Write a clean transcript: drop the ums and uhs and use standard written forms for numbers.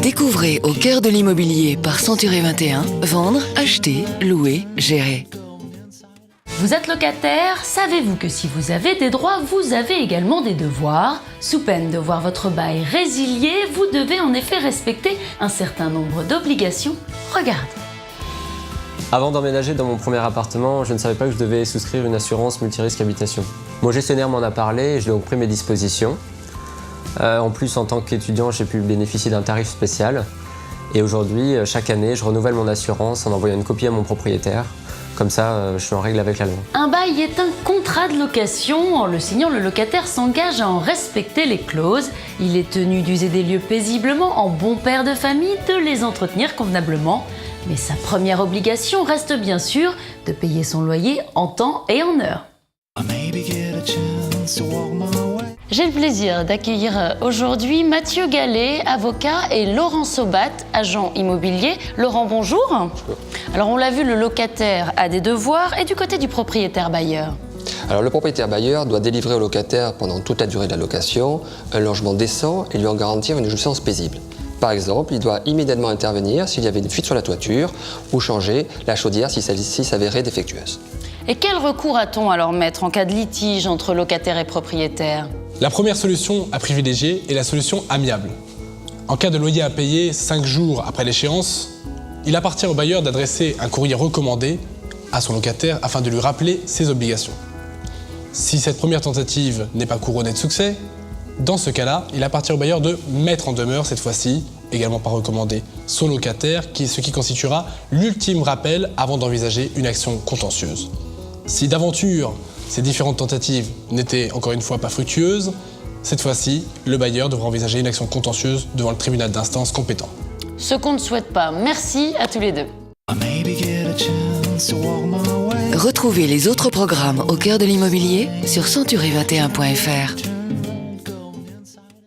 Découvrez Au cœur de l'immobilier par Century 21, vendre, acheter, louer, gérer. Vous êtes locataire, savez-vous que si vous avez des droits, vous avez également des devoirs? Sous peine de voir votre bail résilié, vous devez en effet respecter un certain nombre d'obligations. Regardez. Avant d'emménager dans mon premier appartement, je ne savais pas que je devais souscrire une assurance multirisque habitation. Mon gestionnaire m'en a parlé et j'ai donc pris mes dispositions. En plus, en tant qu'étudiant, j'ai pu bénéficier d'un tarif spécial. Et aujourd'hui, chaque année, je renouvelle mon assurance en envoyant une copie à mon propriétaire. Comme ça, je suis en règle avec la loi. Un bail est un contrat de location. En le signant, le locataire s'engage à en respecter les clauses. Il est tenu d'user des lieux paisiblement, en bon père de famille, de les entretenir convenablement. Mais sa première obligation reste bien sûr de payer son loyer en temps et en heure. J'ai le plaisir d'accueillir aujourd'hui Mathieu Gallet, avocat, et Laurent Sobat, agent immobilier. Laurent, bonjour. Alors on l'a vu, le locataire a des devoirs, et du côté du propriétaire bailleur? Alors le propriétaire bailleur doit délivrer au locataire pendant toute la durée de la location un logement décent et lui en garantir une jouissance paisible. Par exemple, il doit immédiatement intervenir s'il y avait une fuite sur la toiture ou changer la chaudière si celle-ci s'avérait défectueuse. Et quel recours a-t-on alors mettre en cas de litige entre locataire et propriétaire? La première solution à privilégier est la solution amiable. En cas de loyer à payer 5 jours après l'échéance, il appartient au bailleur d'adresser un courrier recommandé à son locataire afin de lui rappeler ses obligations. Si cette première tentative n'est pas couronnée de succès, dans ce cas-là, il appartient au bailleur de mettre en demeure cette fois-ci, également par recommandé, son locataire, ce qui constituera l'ultime rappel avant d'envisager une action contentieuse. Si d'aventure, ces différentes tentatives n'étaient encore une fois pas fructueuses, cette fois-ci, le bailleur devra envisager une action contentieuse devant le tribunal d'instance compétent. Ce qu'on ne souhaite pas. Merci à tous les deux. Retrouvez les autres programmes Au cœur de l'immobilier sur century21.fr.